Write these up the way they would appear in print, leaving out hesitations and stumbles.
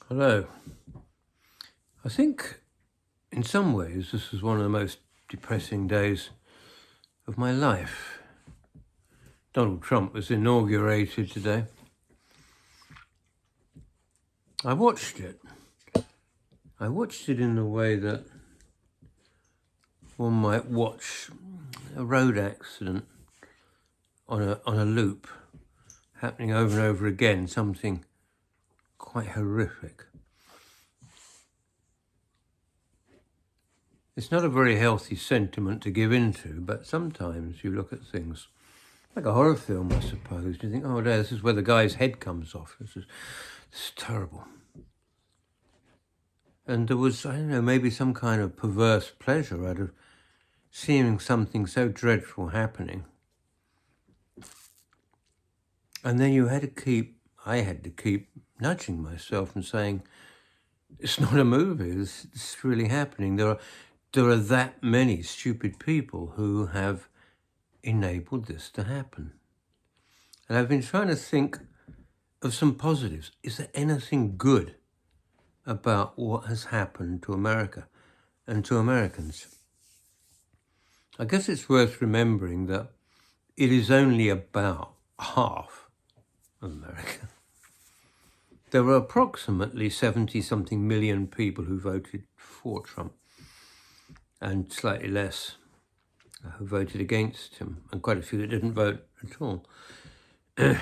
Hello. I think in some ways this was one of the most depressing days of my life. Donald Trump was inaugurated today. I watched it. I watched it in the way that one might watch a road accident on a loop, happening over and over again, something quite horrific. It's not a very healthy sentiment to give into, but sometimes you look at things like a horror film, I suppose. You think, oh, this is where the guy's head comes off. This is terrible. And there was, I don't know, maybe some kind of perverse pleasure out of seeing something so dreadful happening. And then I had to keep nudging myself and saying, it's not a movie, this is really happening. There are that many stupid people who have enabled this to happen. And I've been trying to think of some positives. Is there anything good about what has happened to America and to Americans? I guess it's worth remembering that it is only about half of America. There were approximately 70-something million people who voted for Trump, and slightly less who voted against him, and quite a few that didn't vote at all. So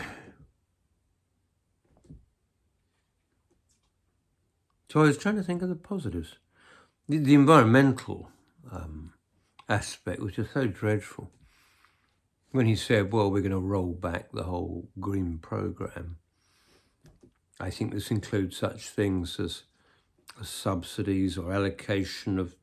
I was trying to think of the positives. The environmental aspect was just so dreadful. When he said, well, we're going to roll back the whole green program, I think this includes such things as subsidies or allocation of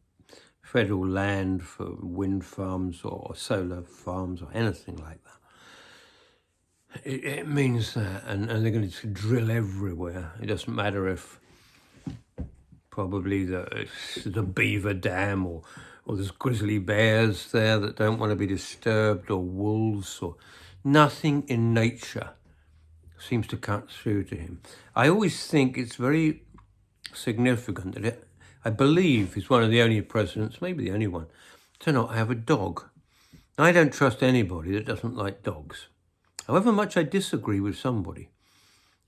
federal land for wind farms or solar farms or anything like that. It means that, and they're going to drill everywhere. It doesn't matter if probably the beaver dam or there's grizzly bears there that don't want to be disturbed, or wolves, or nothing in nature seems to cut through to him. I always think it's very significant that I believe he's one of the only presidents, maybe the only one, to not have a dog. I don't trust anybody that doesn't like dogs. However much I disagree with somebody,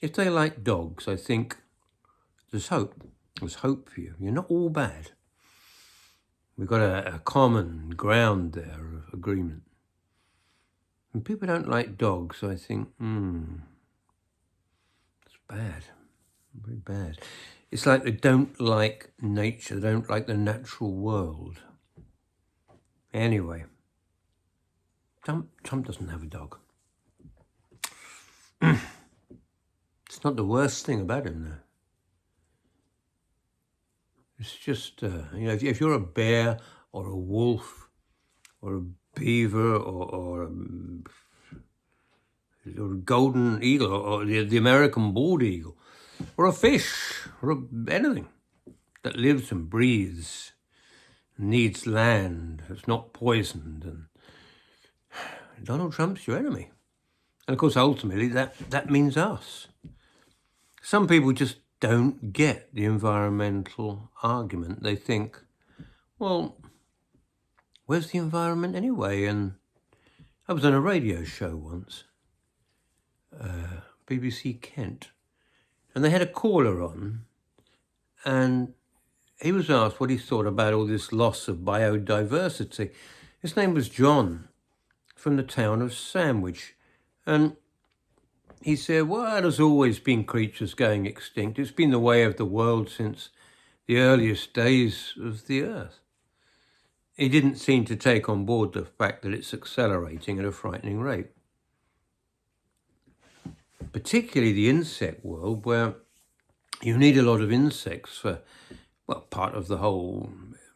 if they like dogs, I think there's hope. There's hope for you. You're not all bad. We've got a common ground there of agreement. And people don't like dogs, so I think, it's bad, very bad. It's like they don't like nature, they don't like the natural world. Anyway, Trump doesn't have a dog. It's not the worst thing about him, though. It's just, if you're a bear or a wolf or a beaver or a golden eagle or the American bald eagle or a fish or anything that lives and breathes, needs land, that's not poisoned, and Donald Trump's your enemy. And of course, ultimately, that means us. Some people just don't get the environmental argument. They think, well, where's the environment anyway? And I was on a radio show once, BBC Kent, and they had a caller on, and he was asked what he thought about all this loss of biodiversity. His name was John, from the town of Sandwich, and he said, well, there's always been creatures going extinct. It's been the way of the world since the earliest days of the earth. He didn't seem to take on board the fact that it's accelerating at a frightening rate. Particularly the insect world, where you need a lot of insects for, well, part of the whole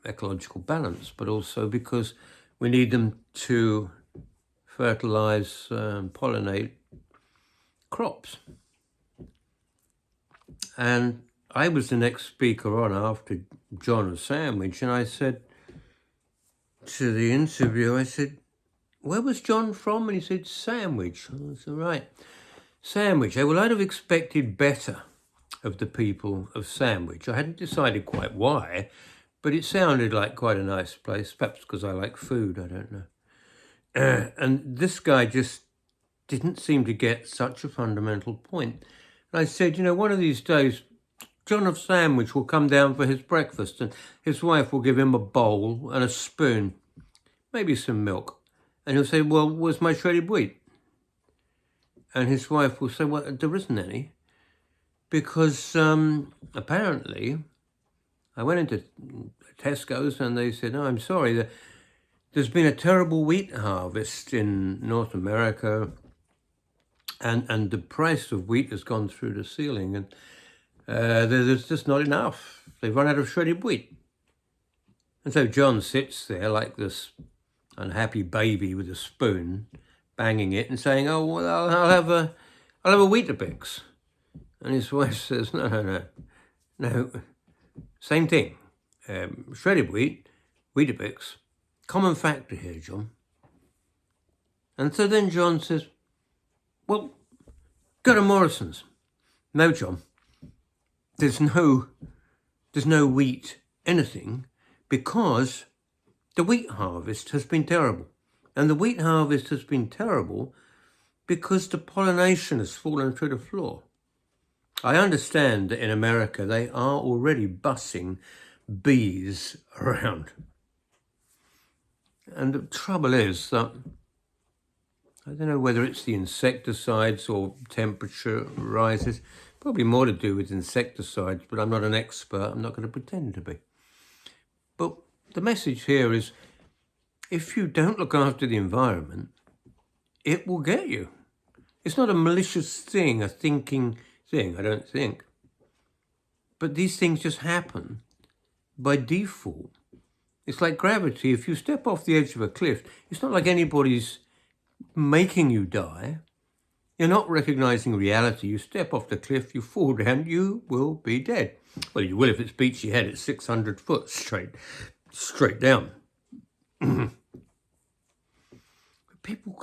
ecological balance, but also because we need them to fertilize, pollinate crops. And I was the next speaker on after John of Sandwich, and I said to the interviewer, I said, where was John from? And he said, Sandwich. I said, right, Sandwich. Well, I'd have expected better of the people of Sandwich. I hadn't decided quite why, but it sounded like quite a nice place, perhaps because I like food, I don't know. And this guy just didn't seem to get such a fundamental point. And I said, one of these days, John of Sandwich will come down for his breakfast and his wife will give him a bowl and a spoon, maybe some milk. And he'll say, well, where's my shredded wheat? And his wife will say, well, there isn't any. Because apparently, I went into Tesco's and they said, I'm sorry, there's been a terrible wheat harvest in North America and the price of wheat has gone through the ceiling and there's just not enough. They've run out of shredded wheat. And so John sits there like this unhappy baby with a spoon, banging it and saying, oh, well, I'll have a Weetabix. And his wife says, no, same thing. Shredded wheat, Weetabix, common factor here, John. And so then John says, well, go to Morrison's. No, John, there's no wheat anything because the wheat harvest has been terrible. And the wheat harvest has been terrible because the pollination has fallen through the floor. I understand that in America they are already bussing bees around. And the trouble is that, I don't know whether it's the insecticides or temperature rises, probably more to do with insecticides, but I'm not an expert, I'm not going to pretend to be. But the message here is, if you don't look after the environment, it will get you. It's not a malicious thing, a thinking thing, I don't think. But these things just happen by default. It's like gravity. If you step off the edge of a cliff, it's not like anybody's making you die. You're not recognizing reality. You step off the cliff, you fall down, you will be dead. Well, you will if it's Beachy Head at 600 foot straight down.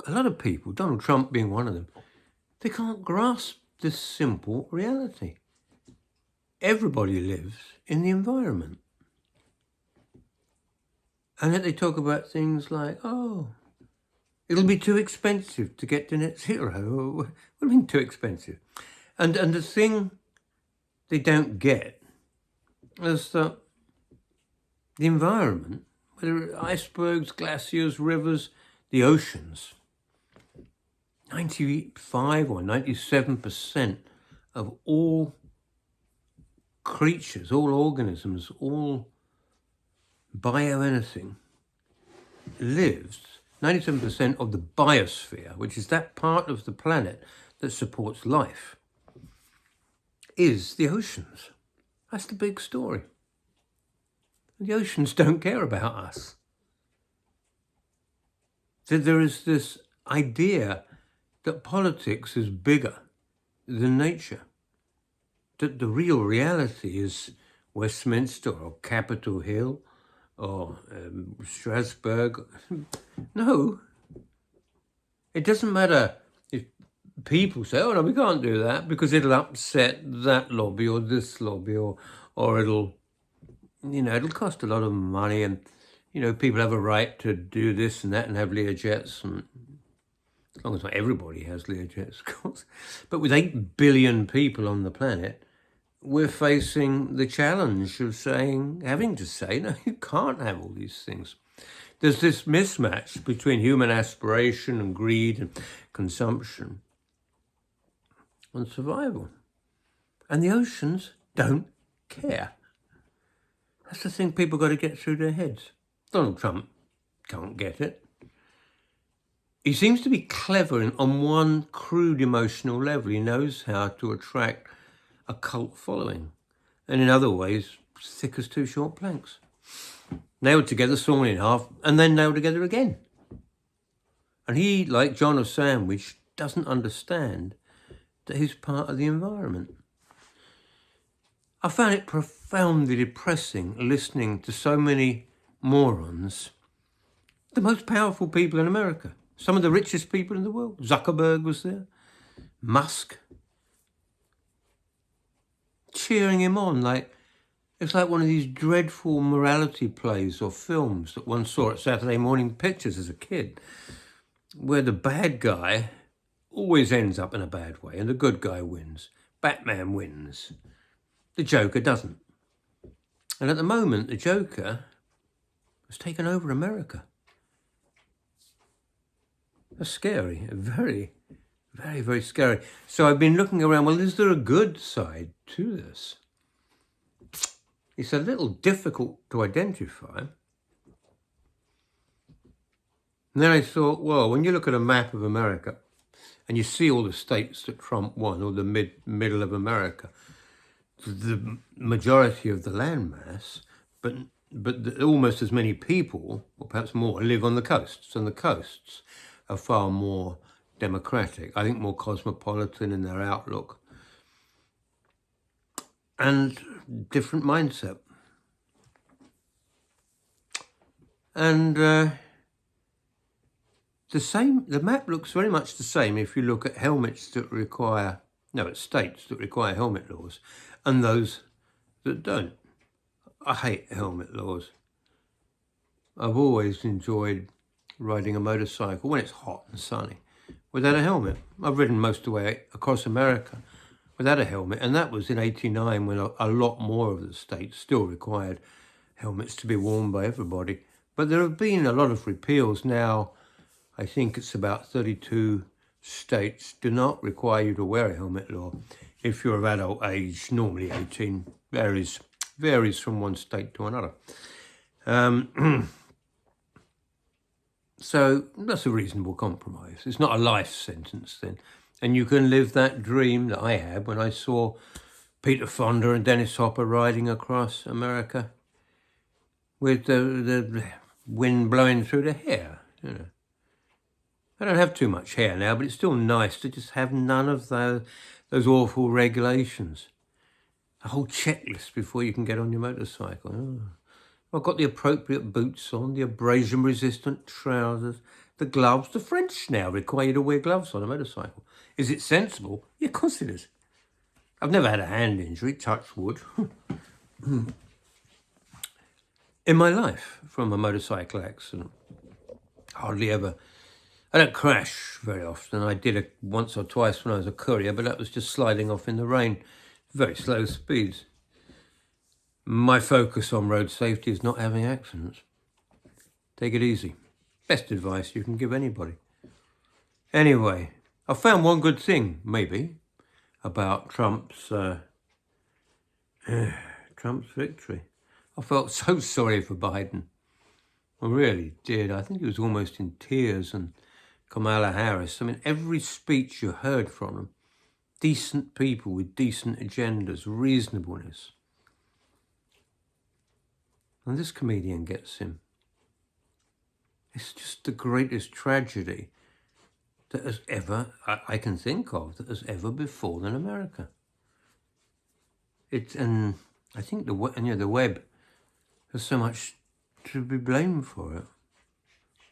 A lot of people, Donald Trump being one of them, they can't grasp this simple reality. Everybody lives in the environment. And yet they talk about things like, oh, it'll be too expensive to get to net zero. What do you mean too expensive? And the thing they don't get is that the environment, whether it's icebergs, glaciers, rivers, the oceans, 95 or 97% of all creatures, all organisms, all anything lives, 97% of the biosphere, which is that part of the planet that supports life, is the oceans. That's the big story. The oceans don't care about us. So there is this idea that politics is bigger than nature, that the real reality is Westminster or Capitol Hill or Strasbourg. No, it doesn't matter if people say, oh no, we can't do that because it'll upset that lobby or this lobby or it'll cost a lot of money and, people have a right to do this and that and have Learjets, and as long as not everybody has Learjets, of course. But with 8 billion people on the planet, we're facing the challenge of having to say, no, you can't have all these things. There's this mismatch between human aspiration and greed and consumption and survival. And the oceans don't care. That's the thing people got to get through their heads. Donald Trump can't get it. He seems to be clever on one crude emotional level. He knows how to attract a cult following. And in other ways, thick as 2 short planks. Nailed together, sawn in half, and then nailed together again. And he, like John of Sandwich, doesn't understand that he's part of the environment. I found it profoundly depressing listening to so many morons, the most powerful people in America, some of the richest people in the world. Zuckerberg was there, Musk, cheering him on like it's like one of these dreadful morality plays or films that one saw at Saturday Morning Pictures as a kid, where the bad guy always ends up in a bad way and the good guy wins. Batman wins. The Joker doesn't. And at the moment, the Joker has taken over America. That's scary. Very, very, very scary. So I've been looking around, well, is there a good side to this? It's a little difficult to identify. And then I thought, well, when you look at a map of America and you see all the states that Trump won, or the middle of America, the majority of the landmass, but almost as many people, or perhaps more, live on the coasts, and the coasts are far more democratic, I think more cosmopolitan in their outlook, and different mindset. And the map looks very much the same if you look at states that require helmet laws and those that don't. I hate helmet laws. I've always enjoyed riding a motorcycle when it's hot and sunny without a helmet. I've ridden most of the way across America without a helmet, and that was in '89 when a lot more of the states still required helmets to be worn by everybody. But there have been a lot of repeals now. I think it's about 32 states do not require you to wear a helmet law if you're of adult age, normally 18, varies from one state to another. So that's a reasonable compromise. It's not a life sentence then. And you can live that dream that I had when I saw Peter Fonda and Dennis Hopper riding across America with the wind blowing through their hair, you know. I don't have too much hair now, but it's still nice to just have none of those awful regulations. A whole checklist before you can get on your motorcycle. Oh. I've got the appropriate boots on, the abrasion-resistant trousers, the gloves. The French now require you to wear gloves on a motorcycle. Is it sensible? Yeah, of course it is. I've never had a hand injury, touch wood, in my life from a motorcycle accident. Hardly ever. I don't crash very often. I did it once or twice when I was a courier, but that was just sliding off in the rain. Very slow speeds. My focus on road safety is not having accidents. Take it easy. Best advice you can give anybody. Anyway, I found one good thing, maybe, about Trump's victory. I felt so sorry for Biden. I really did. I think he was almost in tears. And Kamala Harris, I mean, every speech you heard from them, decent people with decent agendas, reasonableness. And this comedian gets him. It's just the greatest tragedy that has ever, I can think of, that has ever befallen America. And I think the web has so much to be blamed for it.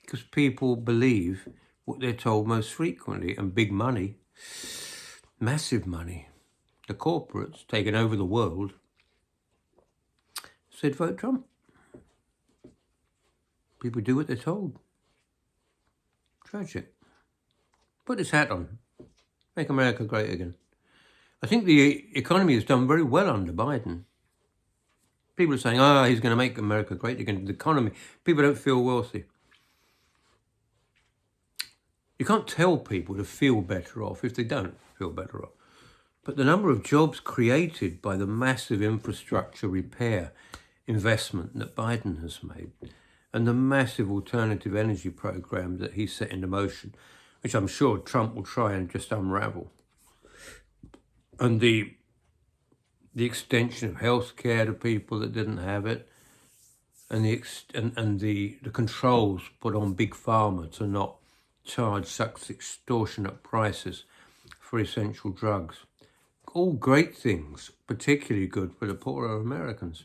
Because people believe what they're told most frequently, and big money, massive money, the corporates taking over the world, said vote Trump. People do what they're told. Tragic. Put this hat on. Make America great again. I think the economy has done very well under Biden. People are saying, he's going to make America great again. The economy, people don't feel wealthy. You can't tell people to feel better off if they don't feel better off. But the number of jobs created by the massive infrastructure repair investment that Biden has made, and the massive alternative energy program that he set into motion, which I'm sure Trump will try and just unravel, and the extension of healthcare to people that didn't have it, and the controls put on Big Pharma to not charge such extortionate prices for essential drugs. All great things, particularly good for the poorer Americans.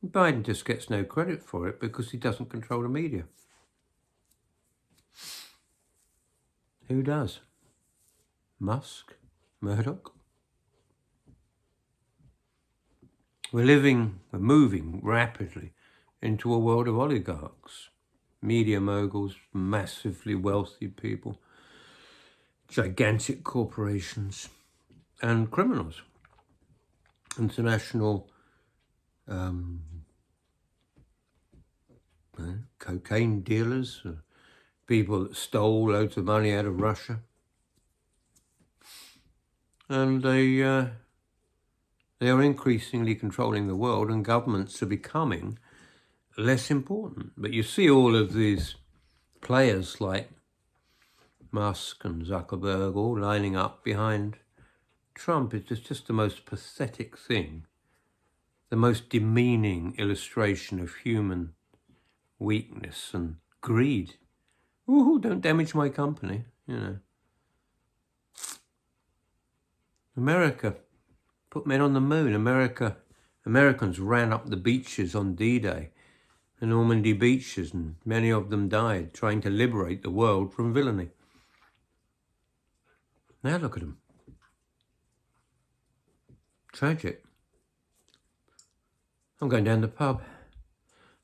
Biden just gets no credit for it because he doesn't control the media. Who does? Musk? Murdoch? We're moving rapidly into a world of oligarchs, media moguls, massively wealthy people, gigantic corporations, and criminals, international cocaine dealers, people that stole loads of money out of Russia. And they are increasingly controlling the world, and governments are becoming less important. But you see all of these players like Musk and Zuckerberg all lining up behind Trump. It's just the most pathetic thing, the most demeaning illustration of human weakness and greed. Ooh, don't damage my company, you know. America put men on the moon. Americans ran up the beaches on D-Day, the Normandy beaches, and many of them died trying to liberate the world from villainy. Now look at them. Tragic. I'm going down the pub.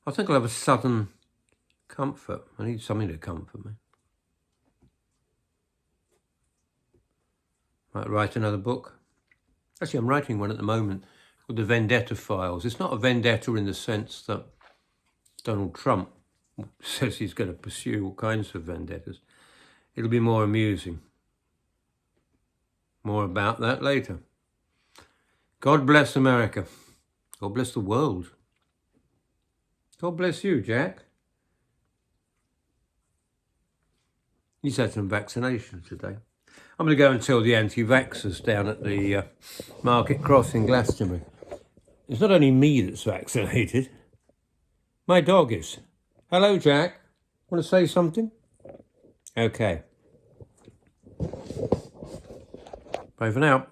I think I'll have a southern comfort. I need something to comfort me. Might write another book. Actually, I'm writing one at the moment called The Vendetta Files. It's not a vendetta in the sense that Donald Trump says he's going to pursue all kinds of vendettas. It'll be more amusing. More about that later. God bless America. God bless the world. God bless you, Jack. He's had some vaccinations today. I'm going to go and tell the anti-vaxxers down at the Market Cross in Glastonbury. It's not only me that's vaccinated. My dog is. Hello, Jack. Want to say something? Okay. Bye for now.